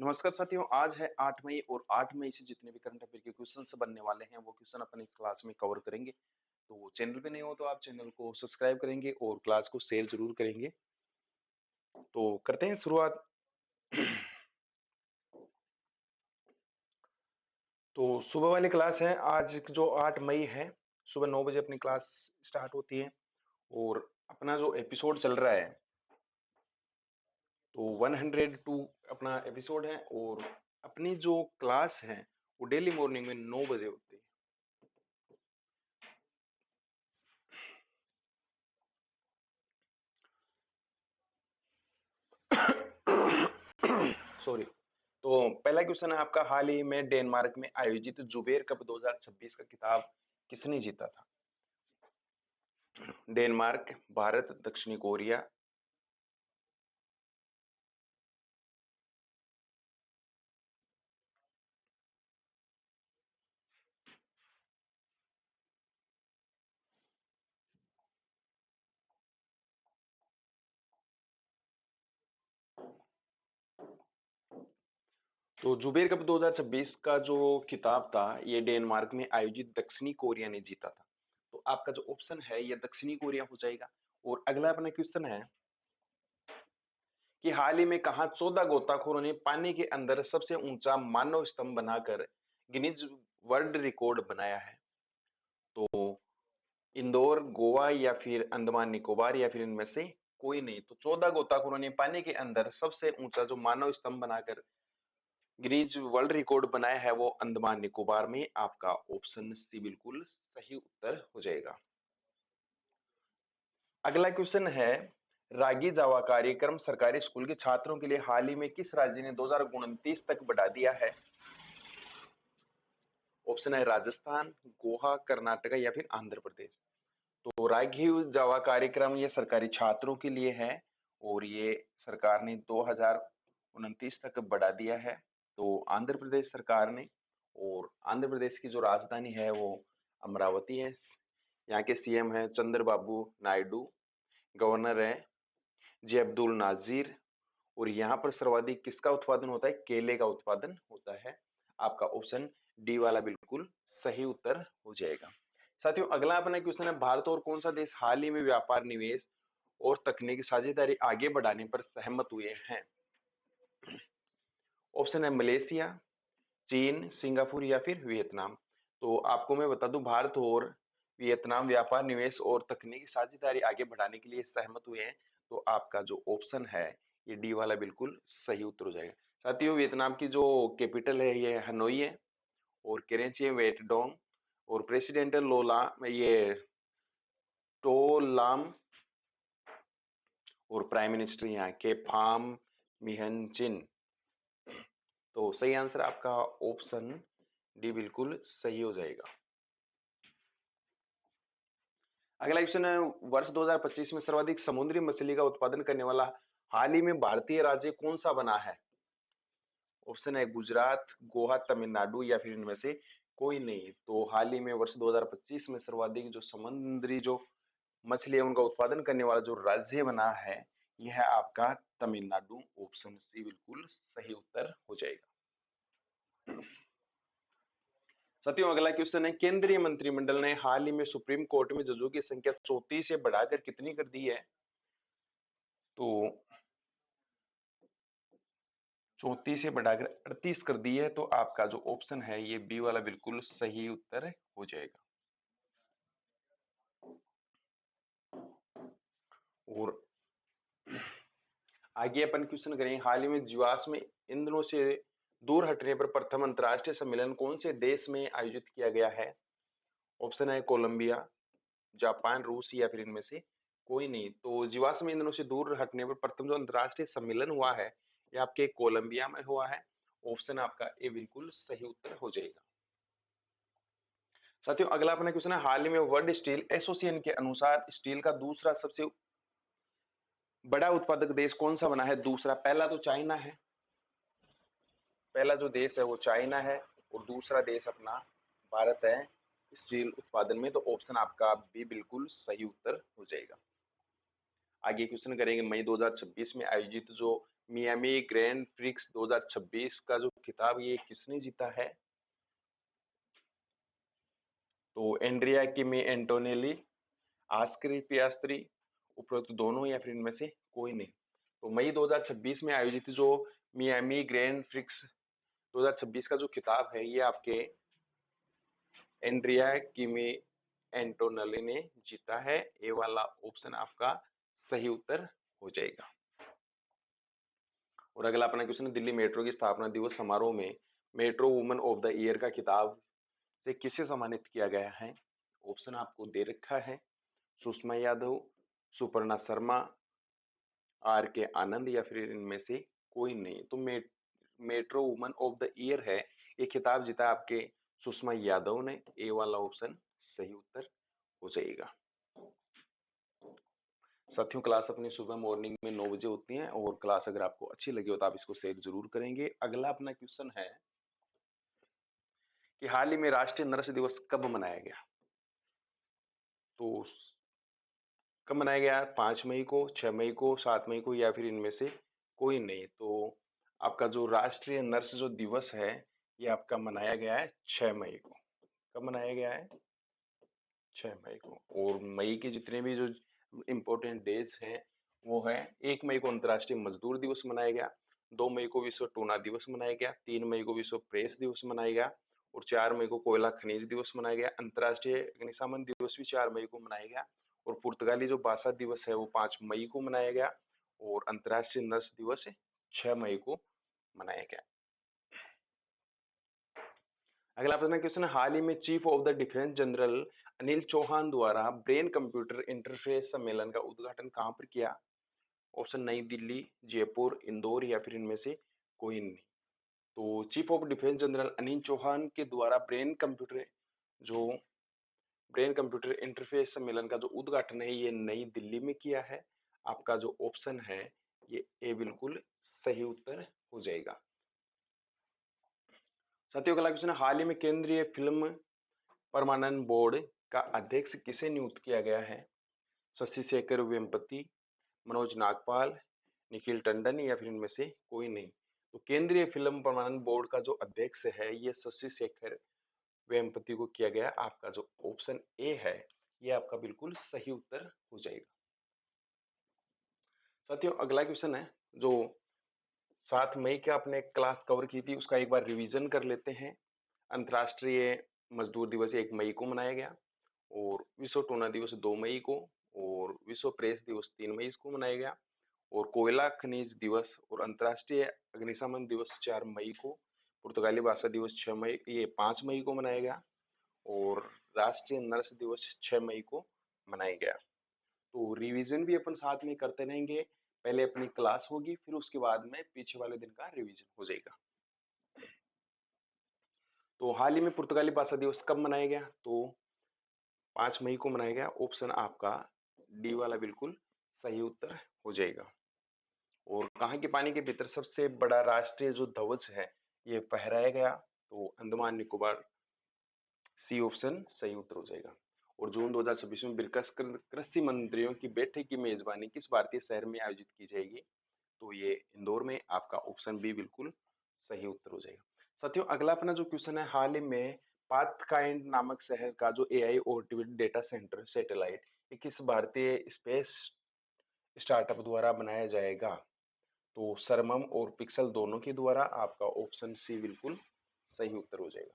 नमस्कार साथियों, आज है 8 मई और 8 मई से जितने भी करंट अफेयर के क्वेश्चंस बनने वाले हैं वो क्वेश्चन अपन इस क्लास में कवर करेंगे। तो चैनल पे नए हो तो आप चैनल को सब्सक्राइब करेंगे और क्लास को शेयर जरूर करेंगे। तो करते हैं शुरुआत। तो सुबह वाली क्लास है आज जो 8 मई है, सुबह 9 बजे अपनी क्लास स्टार्ट होती है और अपना जो एपिसोड चल रहा है तो 102 अपना एपिसोड है और अपनी जो क्लास है वो डेली मॉर्निंग में 9 बजे होती है। सॉरी। तो पहला क्वेश्चन है आपका, हाल ही में डेनमार्क में आयोजित जुबेर कप 2026 का खिताब किसने जीता था? डेनमार्क, भारत, दक्षिणी कोरिया। तो जुबेर कप 2026 का जो खिताब था ये डेनमार्क में आयोजित दक्षिणी कोरिया ने जीता था। तो आपका जो ऑप्शन है ये दक्षिणी कोरिया हो जाएगा। और अगला अपना क्वेश्चन है कि हाल ही में कहा 14 गोताखोरों ने पानी के अंदर सबसे ऊंचा मानव स्तंभ बनाकर गिनीज वर्ल्ड रिकॉर्ड बनाया है? तो इंदौर, गोवा या फिर अंडमान निकोबार या फिर इनमें से कोई नहीं। तो 14 गोताखोरों ने पानी के अंदर सबसे ऊंचा जो मानव स्तंभ बनाकर गिनीज वर्ल्ड रिकॉर्ड बनाया है वो अंडमान निकोबार में। आपका ऑप्शन सी बिल्कुल सही उत्तर हो जाएगा। अगला क्वेश्चन है, रागी जावा कार्यक्रम सरकारी स्कूल के छात्रों के लिए हाल ही में किस राज्य ने 2029 तक बढ़ा दिया है? ऑप्शन है राजस्थान, गोवा, कर्नाटक या फिर आंध्र प्रदेश। तो राघव जावा कार्यक्रम ये सरकारी छात्रों के लिए है और ये सरकार ने 2029 तक बढ़ा दिया है। तो आंध्र प्रदेश सरकार ने, और आंध्र प्रदेश की जो राजधानी है वो अमरावती है। यहाँ के सीएम है चंद्रबाबू नायडू, गवर्नर है जे अब्दुल नाजीर। और यहाँ पर सर्वाधिक किसका उत्पादन होता है? केले का उत्पादन होता है। आपका ऑप्शन डी वाला बिल्कुल सही उत्तर हो जाएगा। साथियों अगला अपना क्वेश्चन है, भारत और कौन सा देश हाल ही में व्यापार, निवेश और तकनीकी साझेदारी आगे बढ़ाने पर सहमत हुए हैं? ऑप्शन है मलेशिया, चीन, सिंगापुर या फिर वियतनाम। तो आपको मैं बता दूं, भारत और वियतनाम व्यापार, निवेश और तकनीकी साझेदारी आगे बढ़ाने के लिए सहमत हुए हैं। तो आपका जो ऑप्शन है ये डी वाला बिल्कुल सही उत्तर हो जाएगा। साथियों वियतनाम की जो कैपिटल है ये हनोई है और करेंसी है वेटडोंग और प्रेसिडेंट लोला ये टोलाम और प्राइम मिनिस्टर यहाँ के फाम मिहनचिन। तो सही आंसर आपका ऑप्शन डी बिल्कुल सही हो जाएगा। अगला क्वेश्चन है, वर्ष 2025 में सर्वाधिक समुद्री मछली का उत्पादन करने वाला हाल ही में भारतीय राज्य कौन सा बना है? ऑप्शन है गुजरात, गोवा, तमिलनाडु या फिर इनमें से कोई नहीं। तो हाल ही में वर्ष 2025 में सर्वाधिक जो समुद्री जो मछली है उनका उत्पादन करने वाला जो राज्य बना है यह है आपका तमिलनाडु। ऑप्शन सी बिल्कुल सही उत्तर हो जाएगा। साथियों अगला क्वेश्चन है, केंद्रीय मंत्रिमंडल ने हाल ही में सुप्रीम कोर्ट में जजों की संख्या 34 से बढ़ाकर कितनी कर दी है? तो 34 से बढ़ाकर 38 कर दी है। तो आपका जो ऑप्शन है ये बी वाला बिल्कुल सही उत्तर हो जाएगा। और आगे अपन क्वेश्चन करें, हाल ही में जीवाश्म ईंधनों से दूर हटने पर प्रथम अंतरराष्ट्रीय सम्मेलन कौन से देश में आयोजित किया गया है? ऑप्शन है कोलंबिया, जापान, रूस या फिर इनमें से कोई नहीं। तो जीवाश्म ईंधनों से दूर हटने पर प्रथम जो अंतरराष्ट्रीय सम्मेलन हुआ है ये आपके कोलंबिया में हुआ है। ऑप्शन आपका ए बिल्कुल सही उत्तर हो जाएगा। साथियों अगला अपना क्वेश्चन है, हाल ही में वर्ल्ड स्टील एसोसिएशन के अनुसार स्टील का दूसरा सबसे बड़ा उत्पादक देश कौन सा बना है? दूसरा, पहला तो चाइना है, पहला जो देश है वो चाइना है और दूसरा देश अपना भारत है स्टील उत्पादन में। तो ऑप्शन आपका भी बिल्कुल सही उत्तर हो जाएगा। आगे क्वेश्चन करेंगे, मई 2026 में आयोजित जो मियामी ग्रैंड प्रिक्स 2026 का जो खिताब ये किसने जीता है? तो एंड्रिया किमी एंटोनेली, आस्क्री पियास्त्री, उपरोक्त दोनों या फिर इनमें से कोई नहीं। तो मई 2026 में आयोजित जो मियामी ग्रैंड प्रिक्स 2026 का जो खिताब है ये आपके एंड्रिया किमी एंटोनेली ने जीता है। ए वाला ऑप्शन आपका सही उत्तर हो जाएगा। और अगला अपना क्वेश्चन है, दिल्ली मेट्रो की स्थापना दिवस समारोह में metro woman of the year का खिताब से किसे सम्मानित किया गया है? ऑप्शन आपको दे रखा है, सुषमा यादव, सुपर्णा शर्मा, आर के आनंद या फिर इनमें से कोई नहीं। तो metro woman of the year है, ये खिताब जीता आपके सुषमा यादव ने। ए वाला ऑप्शन सही उत्तर हो जाएगा। साथियों, क्लास अपनी सुबह मॉर्निंग में 9 बजे होती है और क्लास अगर आपको अच्छी लगी हो तो आप इसको शेयर जरूर करेंगे। अगला अपना क्वेश्चन है कि हाल ही में राष्ट्रीय नर्स दिवस कब मनाया गया? तो कब मनाया गया? 5 मई को, 6 मई को, 7 मई को या फिर इनमें से कोई नहीं। तो आपका जो राष्ट्रीय नर्स जो दिवस है ये आपका मनाया गया है 6 मई को। कब मनाया गया है? 6 मई को। और मई के जितने भी जो इम्पोर्टेंट डेज हैं वो है, 1 मई को अंतर्राष्ट्रीय मजदूर दिवस मनाया गया, 2 मई को विश्व टूना दिवस मनाया गया, 3 मई को विश्व प्रेस दिवस मनाया गया और 4 मई को कोयला खनिज दिवस मनाया गया। अंतर्राष्ट्रीय अग्निशमन दिवस भी 4 मई को मनाया गया और पुर्तगाली जो भाषा दिवस है वो 5 मई को मनाया गया और अंतर्राष्ट्रीय नर्स दिवस 6 मई को मनाया गया। अगला अपना क्वेश्चन है, हाल ही में chief of the defence general Anil Chauhan द्वारा ब्रेन कंप्यूटर इंटरफेस सम्मेलन का उद्घाटन कहां पर किया? ऑप्शन नई दिल्ली, जयपुर, इंदौर या फिर इनमें से कोई नहीं। तो chief of defence general Anil Chauhan के द्वारा ब्रेन कंप्यूटर इंटरफेस सम्मेलन का जो उद्घाटन है ये नई दिल्ली में किया है। आपका जो ऑप्शन है ये ए बिल्कुल सही उत्तर हो जाएगा। साथियों, अगला क्वेश्चन, हाल ही में केंद्रीय फिल्म प्रमाणन बोर्ड का अध्यक्ष किसे नियुक्त किया गया है? शशि शेखर वेम्पति, मनोज नागपाल, निखिल टंडन या फिर इनमें से कोई नहीं। तो केंद्रीय फिल्म प्रमाणन बोर्ड का जो अध्यक्ष है ये शशि शेखर वेम्पति को किया गया। आपका जो ऑप्शन ए है ये आपका बिल्कुल सही उत्तर हो जाएगा। साथियों, अगला क्वेश्चन है, जो 7 मई का आपने क्लास कवर की थी उसका एक बार रिवीजन कर लेते हैं। अंतर्राष्ट्रीय मजदूर दिवस 1 मई को मनाया गया और विश्व टूना दिवस 2 मई को और विश्व प्रेस दिवस 3 मई को मनाया गया और कोयला खनिज दिवस और अंतर्राष्ट्रीय अग्निशमन दिवस 4 मई को, पुर्तगाली भाषा दिवस 6 मई ये 5 मई को मनाया गया और राष्ट्रीय नर्स दिवस 6 मई को मनाया गया। तो रिवीजन भी अपन साथ में करते रहेंगे। पहले अपनी क्लास होगी फिर उसके बाद में पीछे वाले दिन का रिवीजन हो जाएगा। तो हाल ही में पुर्तगाली भाषा दिवस कब मनाया गया? तो 5 मई को मनाया गया। ऑप्शन आपका डी वाला बिल्कुल सही उत्तर हो जाएगा। और कहाँ के पानी के भीतर सबसे बड़ा राष्ट्रीय जो ध्वज है ये फहराया गया? तो अंडमान निकोबार, सी ऑप्शन सही उत्तर हो जाएगा। और जून 2026 में ब्रिक्स कृषि मंत्रियों की बैठक की मेजबानी किस भारतीय शहर में आयोजित की जाएगी? तो ये इंदौर में। आपका ऑप्शन बी बिल्कुल सही उत्तर हो जाएगा। साथियों, अगला अपना जो क्वेश्चन है, हाल ही में पाथकाइंड नामक शहर का जो एआई और डेटा सेंटर सैटेलाइट ये किस भारतीय स्पेस स्टार्टअप द्वारा बनाया जाएगा? तो सरमम और पिक्सल दोनों के द्वारा। आपका ऑप्शन सी बिल्कुल सही उत्तर हो जाएगा।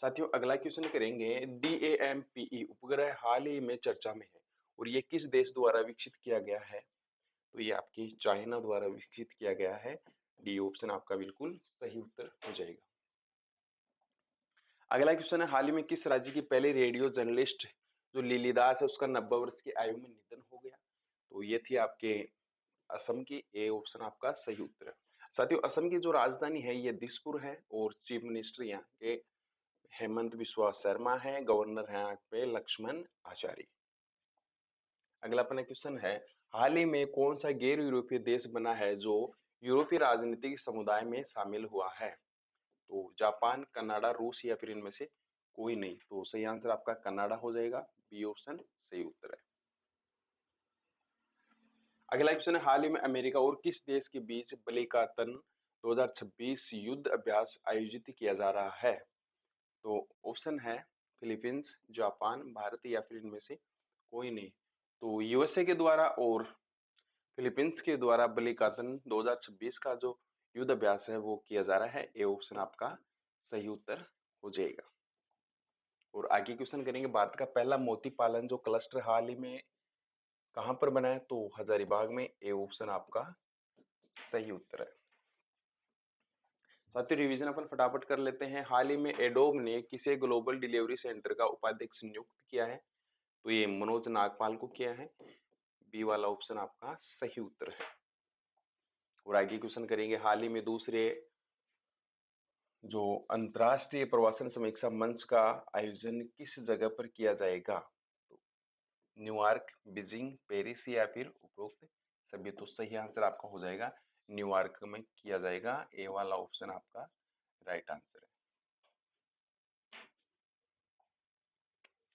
साथियों, अगला क्वेश्चन करेंगे, DAMPE उपग्रह हाल ही में चर्चा में है और ये किस देश द्वारा विकसित किया गया है? तो ये आपकी चाइना द्वारा विकसित किया गया है। डी ऑप्शन आपका बिल्कुल सही उत्तर हो जाएगा। अगला क्वेश्चन है, हाल ही में किस राज्य की पहली रेडियो जर्नलिस्ट जो लिली दास है उसका 90 वर्ष की आयु में निधन हो गया? तो ये थी आपके असम की। ए ऑप्शन आपका सही उत्तर है। साथियों, असम की जो राजधानी है ये दिसपुर है और चीफ मिनिस्टर यहाँ के हेमंत बिस्वा शर्मा है, गवर्नर है यहाँ पे लक्ष्मण आचार्य। अगला अपना क्वेश्चन है, हाल ही में कौन सा गैर यूरोपीय देश बना है जो यूरोपीय राजनीतिक समुदाय में शामिल हुआ है? तो जापान, कनाडा, रूस या फिर इनमें से कोई नहीं। तो सही आंसर आपका कनाडा हो जाएगा। बी ऑप्शन सही उत्तर है। अगला क्वेश्चन है, हाल ही में अमेरिका और किस देश के बीच बलिकातन 2026 युद्ध अभ्यास आयोजित किया जा रहा है? तो ऑप्शन है फिलीपींस, जापान, भारत या फिर इनमें से कोई नहीं। तो यूएसए के द्वारा और फिलीपींस के द्वारा बलिकातन 2026 का जो युद्ध अभ्यास है वो किया जा रहा है। ये ऑप्शन आपका सही उत्तर हो जाएगा। और आगे क्वेश्चन करेंगे, भारत का पहला मोती पालन जो क्लस्टर हाल ही में कहां पर बना है? तो हजारीबाग में। ए ऑप्शन आपका सही उत्तर है। साथियों रिवीजन अपन फटाफट कर लेते हैं। हाल ही में एडोब ने किसे ग्लोबल डिलीवरी सेंटर का उपाध्यक्ष नियुक्त किया है? तो ये मनोज नागपाल को किया है। बी वाला ऑप्शन आपका सही उत्तर है। और आगे क्वेश्चन करेंगे, हाल ही में दूसरे जो अंतरराष्ट्रीय प्रवासन समीक्षा मंच का आयोजन किस जगह पर किया जाएगा? तो न्यूयॉर्क, बीजिंग, पेरिस या फिर उपरोक्त सभी। तो सही आंसर आपका हो जाएगा न्यूयॉर्क में किया जाएगा। ए वाला ऑप्शन आपका राइट आंसर है।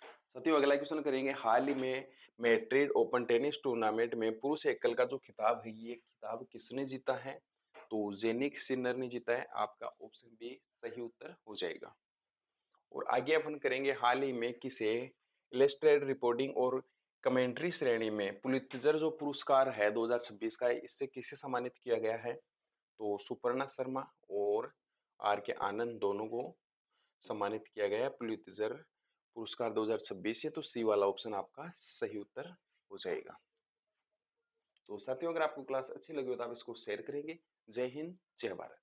साथियों अगला क्वेश्चन करेंगे, हाल ही में मैड्रिड ओपन टेनिस टूर्नामेंट में पुरुष एकल का जो खिताब है ये खिताब किसने जीता है? तो जेनिक सिनर ने जीता है। आपका ऑप्शन बी सही उत्तर हो जाएगा। और आगे अपन करेंगे, हाल ही में किसे इलस्ट्रेटेड रिपोर्टिंग और कमेंट्री श्रेणी में पुलित्जर जो पुरस्कार है 2026 का, इससे किसे सम्मानित किया गया है? तो सुपर्णा शर्मा और आर के आनंद दोनों को सम्मानित किया गया है पुलित्जर पुरस्कार 2026 से। तो सी वाला ऑप्शन आपका सही उत्तर हो जाएगा। तो साथियों अगर आपको क्लास अच्छी लगी हो तो आप इसको शेयर करेंगे। जय हिंद, जय भारत।